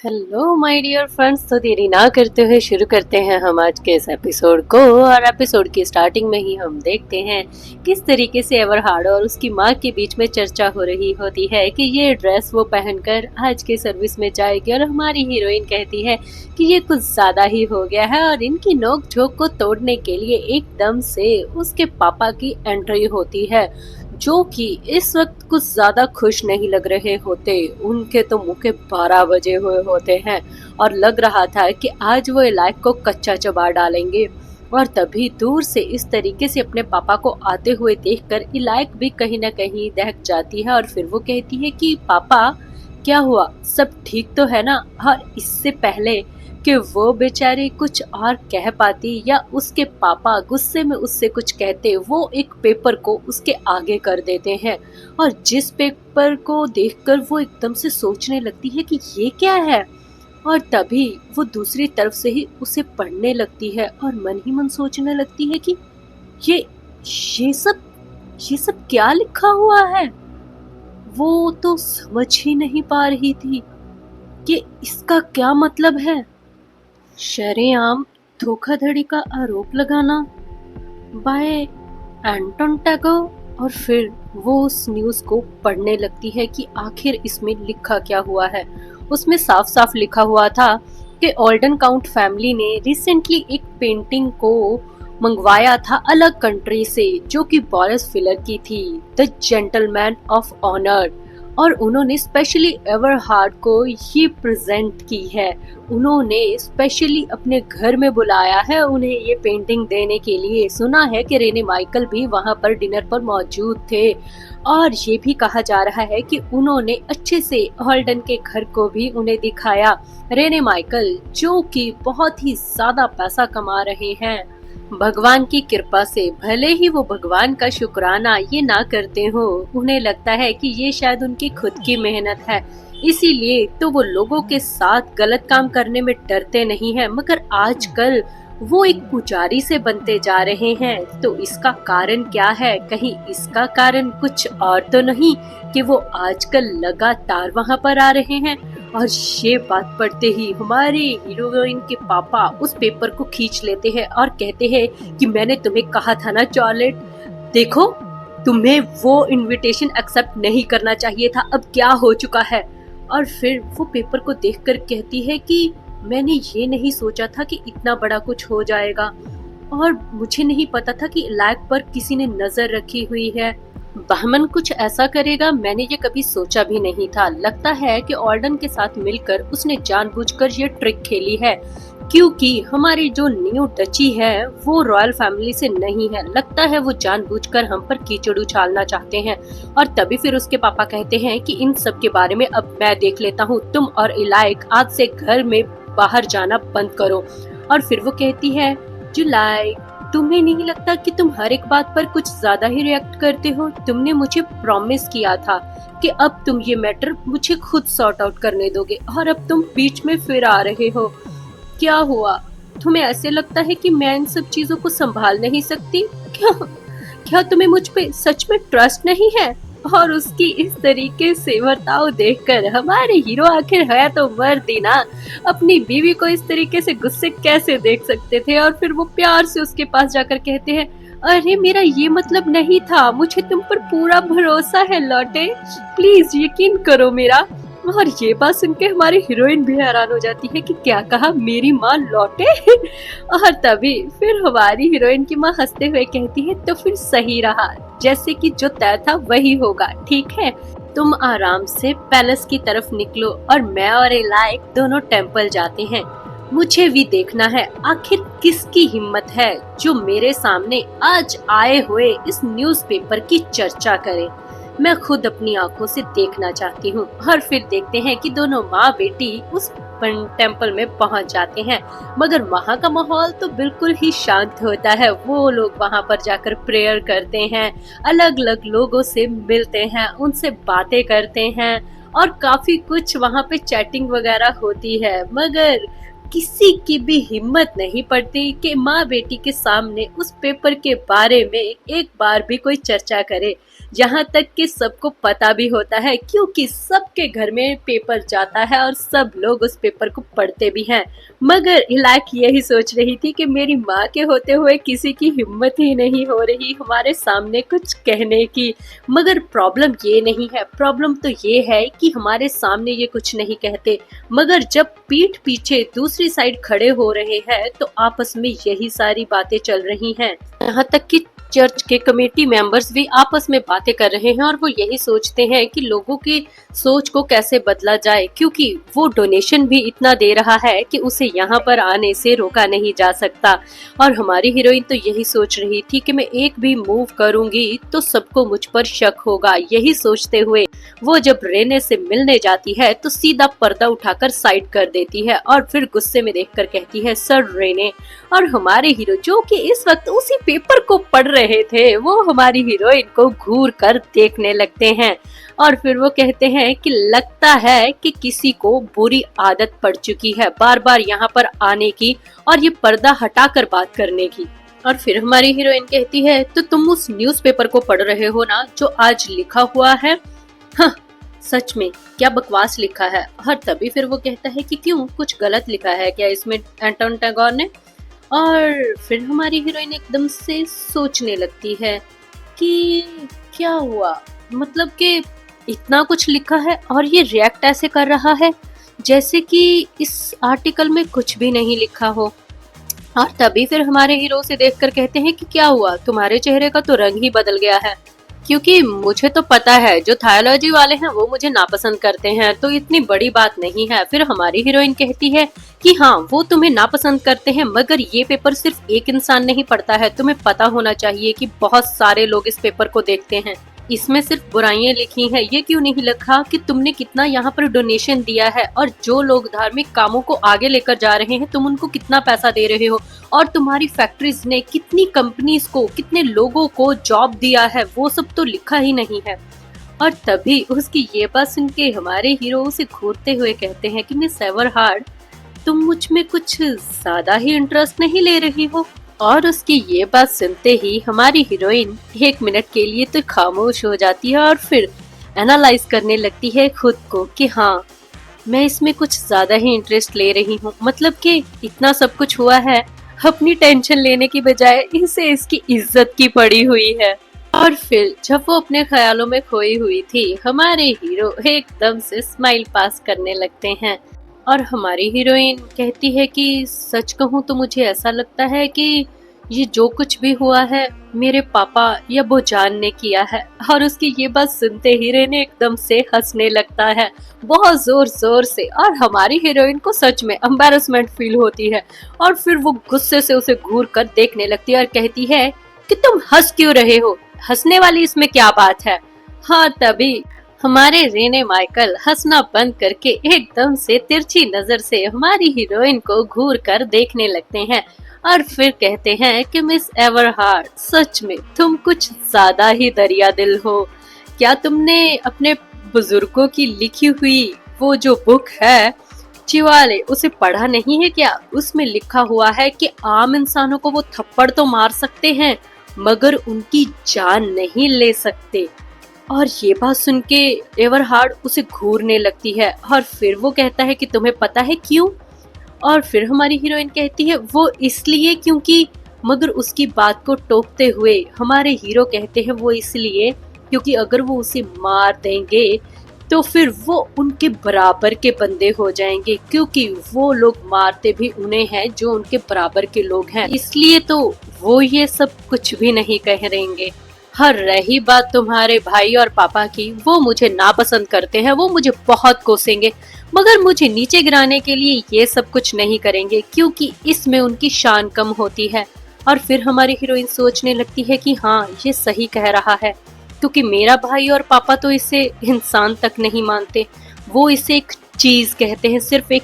Hello my dear friends. तो देरी ना करते हुए शुरू करते हैं हम आज के इस एपिसोड को। और एपिसोड की स्टार्टिंग में ही हम देखते हैं किस तरीके से एवरहार्ड और उसकी माँ के बीच में चर्चा हो रही होती है कि ये ड्रेस वो पहनकर आज के सर्विस में जाएगी। और हमारी हीरोइन कहती है कि ये कुछ ज्यादा ही हो गया है। और इनकी नोक झोंक को तोड़ने के लिए एकदम से उसके पापा की एंट्री होती है, जो कि इस वक्त कुछ ज्यादा खुश नहीं लग रहे होते। उनके तो मुंह के 12 बजे हुए होते हैं और लग रहा था कि आज वो इलाक को कच्चा चबा डालेंगे। और तभी दूर से इस तरीके से अपने पापा को आते हुए देखकर इलाक भी कहीं ना कहीं दहक जाती है। और फिर वो कहती है कि पापा क्या हुआ, सब ठीक तो है ना। और इससे पहले कि वो बेचारी कुछ और कह पाती या उसके पापा गुस्से में उससे कुछ कहते, वो एक पेपर को उसके आगे कर देते हैं। और जिस पेपर को देखकर वो एकदम से सोचने लगती है कि ये क्या है। और तभी वो दूसरी तरफ से ही उसे पढ़ने लगती है और मन ही मन सोचने लगती है कि ये ये सब ये सब क्या लिखा हुआ है। वो तो समझ ही नहीं पा रही थी कि इसका क्या मतलब है। शरेआम धोखाधड़ी का आरोप लगाना बाय एंटोन टैगो। और फिर वो उस न्यूज को पढ़ने लगती है कि आखिर इसमें लिखा क्या हुआ है। उसमें साफ साफ लिखा हुआ था कि ओल्डन काउंट फैमिली ने रिसेंटली एक पेंटिंग को मंगवाया था अलग कंट्री से, जो कि बोरिस फिलर की थी, द जेंटलमैन ऑफ ऑनर। और उन्होंने स्पेशली एवरहार्ड को ये प्रेजेंट की है। उन्होंने स्पेशली अपने घर में बुलाया है उन्हें ये पेंटिंग देने के लिए। सुना है कि रेने माइकल भी वहां पर डिनर पर मौजूद थे। और ये भी कहा जा रहा है कि उन्होंने अच्छे से हॉल्डन के घर को भी उन्हें दिखाया। रेने माइकल जो कि बहुत ही ज्यादा पैसा कमा रहे हैं भगवान की कृपा से, भले ही वो भगवान का शुक्राना ये ना करते हो, उन्हें लगता है कि ये शायद उनकी खुद की मेहनत है, इसीलिए तो वो लोगों के साथ गलत काम करने में डरते नहीं है। मगर आजकल वो एक पुजारी से बनते जा रहे हैं। तो इसका कारण क्या है? कहीं इसका कारण कुछ और तो नहीं कि वो आजकल लगातार वहाँ पर आ रहे हैं। और ये बात पढ़ते ही हमारे हीरोइन के पापा उस पेपर को खींच लेते हैं और कहते हैं कि मैंने तुम्हें कहा था ना चार्लेट, देखो तुम्हें वो इनविटेशन एक्सेप्ट नहीं करना चाहिए था, अब क्या हो चुका है। और फिर वो पेपर को देखकर कहती है कि मैंने ये नहीं सोचा था कि इतना बड़ा कुछ हो जाएगा। और मुझे नहीं पता था कि इलाक पर किसी ने नजर रखी हुई है। बहमन कुछ ऐसा करेगा, मैंने ये कभी सोचा भी नहीं था। लगता है कि ऑर्डन के साथ मिलकर उसने जानबूझकर ये ट्रिक खेली है, क्योंकि हमारी जो न्यू डची है वो रॉयल फैमिली से नहीं है। लगता है वो जानबूझकर हम पर कीचड़ उछालना चाहते हैं। और तभी फिर उसके पापा कहते हैं कि इन सब के बारे में अब मैं देख लेता हूँ, तुम और इलाइक आज से घर में बाहर जाना बंद करो। और फिर वो कहती है, जुलाई तुम्हें नहीं लगता कि तुम हर एक बात पर कुछ ज्यादा ही रिएक्ट करते हो? तुमने मुझे प्रॉमिस किया था कि अब तुम ये मैटर मुझे खुद सॉर्ट आउट करने दोगे, और अब तुम बीच में फिर आ रहे हो। क्या हुआ? तुम्हें ऐसे लगता है कि मैं इन सब चीजों को संभाल नहीं सकती? क्या तुम्हें मुझ पे सच में ट्रस्ट नहीं है? और उसकी इस तरीके से बर्ताव देखकर हमारे हीरो, आखिर है तो मर्द ही ना, अपनी बीवी को इस तरीके से गुस्से कैसे देख सकते थे। और फिर वो प्यार से उसके पास जाकर कहते हैं, अरे मेरा ये मतलब नहीं था, मुझे तुम पर पूरा भरोसा है लौटे, प्लीज यकीन करो मेरा। और ये बात सुन के हमारी हीरोइन भी हैरान हो जाती है कि क्या कहा, मेरी माँ लौटे। और तभी फिर हमारी हीरोइन की माँ हंसते हुए कहती है, तो फिर सही रहा, जैसे कि जो तय था वही होगा, ठीक है तुम आराम से पैलेस की तरफ निकलो और मैं और इलाइक दोनों टेम्पल जाते हैं। मुझे भी देखना है आखिर किसकी हिम्मत है जो मेरे सामने आज आए हुए इस न्यूज़पेपर की चर्चा करे। मैं खुद अपनी आंखों से देखना चाहती हूँ। और फिर देखते हैं कि दोनों माँ बेटी उस टेम्पल में पहुँच जाते हैं। मगर वहाँ का माहौल तो बिल्कुल ही शांत होता है। वो लोग वहाँ पर जाकर प्रेयर करते हैं, अलग अलग लोगों से मिलते हैं, उनसे बातें करते हैं और काफी कुछ वहाँ पे चैटिंग वगैरह होती है। मगर किसी की भी हिम्मत नहीं पड़ती कि माँ बेटी के सामने उस पेपर के बारे में एक बार भी कोई चर्चा करे। यहाँ तक कि सबको पता भी होता है, क्योंकि सबके घर में पेपर जाता है और सब लोग उस पेपर को पढ़ते भी हैं। मगर इलाक यही सोच रही थी कि मेरी माँ के होते हुए किसी की हिम्मत ही नहीं हो रही हमारे सामने कुछ कहने की। मगर प्रॉब्लम ये नहीं है, प्रॉब्लम तो ये है कि हमारे सामने ये कुछ नहीं कहते, मगर जब पीठ पीछे दूसरी साइड खड़े हो रहे हैं तो आपस में यही सारी बातें चल रही हैं। यहाँ तक कि चर्च के कमेटी मेंबर्स भी आपस में बातें कर रहे हैं और वो यही सोचते हैं कि लोगों की सोच को कैसे बदला जाए, क्योंकि वो डोनेशन भी इतना दे रहा है कि उसे यहाँ पर आने से रोका नहीं जा सकता। और हमारी हीरोइन तो यही सोच रही थी कि मैं एक भी मूव करूंगी तो सबको मुझ पर शक होगा। यही सोचते हुए वो जब रेने से मिलने जाती है तो सीधा पर्दा उठाकर साइड कर देती है और फिर गुस्से में देखकर कहती है, सर रेने। और हमारे हीरो जो कि इस वक्त उसी पेपर को पढ़ रहे थे, वो हमारी हीरोइन को घूर कर देखने लगते हैं और फिर वो कहते हैं कि लगता है कि किसी को बुरी आदत पड़ चुकी है बार बार यहाँ पर आने की और ये पर्दा हटाकर बात करने की। और फिर हमारी हीरोइन कहती है, तो तुम उस न्यूज़पेपर को पढ़ रहे हो ना जो आज लिखा हुआ है? हाँ, सच में क्या बकवास लिखा है। और तभी फिर वो कहता है कि क्यों, कुछ गलत लिखा है क्या इसमें एंटोन टैगोर ने? और फिर हमारी हीरोइन एकदम से सोचने लगती है कि क्या हुआ, मतलब कि इतना कुछ लिखा है और ये रिएक्ट ऐसे कर रहा है जैसे कि इस आर्टिकल में कुछ भी नहीं लिखा हो। और तभी फिर हमारे हीरो से देखकर कहते हैं कि क्या हुआ, तुम्हारे चेहरे का तो रंग ही बदल गया है। क्योंकि मुझे तो पता है जो थायोलॉजी वाले हैं वो मुझे नापसंद करते हैं, तो इतनी बड़ी बात नहीं है। फिर हमारी हीरोइन कहती है कि हाँ, वो तुम्हें नापसंद करते हैं, मगर ये पेपर सिर्फ एक इंसान नहीं पढ़ता है। तुम्हें पता होना चाहिए कि बहुत सारे लोग इस पेपर को देखते हैं। इसमें सिर्फ बुराइयां लिखी हैं, ये क्यों नहीं लिखा कि तुमने कितना यहाँ पर डोनेशन दिया है और जो लोग धार्मिक कामों को आगे लेकर जा रहे हैं तुम उनको कितना पैसा दे रहे हो और तुम्हारी फैक्ट्रीज ने कितनी कंपनीज को, कितने लोगों को जॉब दिया है, वो सब तो लिखा ही नहीं है। और तभी उसकी ये बात सुन के हमारे हीरो उसे घूरते हुए कहते हैं कि मिस एवरहार्ड, तुम मुझ में कुछ ज्यादा ही इंटरेस्ट नहीं ले रही हो। और उसकी ये बात सुनते ही हमारी हीरोइन एक मिनट के लिए तो खामोश हो जाती है और फिर एनालाइज करने लगती है खुद को कि हाँ, मैं इसमें कुछ ज्यादा ही इंटरेस्ट ले रही हूँ। मतलब कि इतना सब कुछ हुआ है, अपनी टेंशन लेने की बजाय इसे इसकी इज्जत की पड़ी हुई है। और फिर जब वो अपने ख्यालों में खोई हुई थी, हमारे हीरो एकदम से स्माइल पास करने लगते हैं और हमारी हीरोइन कहती है कि सच कहूँ तो मुझे ऐसा लगता है कि ये जो कुछ भी हुआ है मेरे पापा या बुजान ने किया है। और उसकी ये बात सुनते ही रेने एकदम से हंसने लगता है, बहुत जोर जोर से। और हमारी हीरोइन को सच में एम्बैरेसमेंट फील होती है और फिर वो गुस्से से उसे घूर कर देखने लगती है और कहती है कि तुम हंस क्यों रहे हो, हंसने वाली इसमें क्या बात है। हाँ, तभी हमारे रेने माइकल हंसना बंद करके एकदम से तिरछी नजर से हमारी हीरोइन को घूर कर देखने लगते हैं और फिर कहते हैं कि मिस एवरहार्ड, सच में तुम कुछ ज्यादा ही दरिया दिल हो। क्या तुमने अपने बुजुर्गों की लिखी हुई वो जो बुक है चिवाले, उसे पढ़ा नहीं है क्या? उसमें लिखा हुआ है कि आम इंसानों को वो थप्पड़ तो मार सकते हैं मगर उनकी जान नहीं ले सकते। और ये बात सुन के एवरहार्ड उसे घूरने लगती है और फिर वो कहता है कि तुम्हें पता है क्यों? और फिर हमारी हीरोइन कहती है वो इसलिए क्योंकि, मगर उसकी बात को टोकते हुए हमारे हीरो कहते हैं वो इसलिए क्योंकि अगर वो उसे मार देंगे तो फिर वो उनके बराबर के बंदे हो जाएंगे, क्योंकि वो लोग मारते भी उन्हें हैं जो उनके बराबर के लोग हैं, इसलिए तो वो ये सब कुछ भी नहीं कह रहेंगे। हर रही बात तुम्हारे भाई और पापा की, वो मुझे नापसंद करते हैं, वो मुझे बहुत कोसेंगे, मगर मुझे नीचे गिराने के लिए ये सब कुछ नहीं करेंगे क्योंकि इसमें उनकी शान कम होती है। और फिर हमारी हीरोइन सोचने लगती है कि हाँ, ये सही कह रहा है, क्योंकि मेरा भाई और पापा तो इसे इंसान तक नहीं मानते, वो इसे एक चीज कहते हैं, सिर्फ एक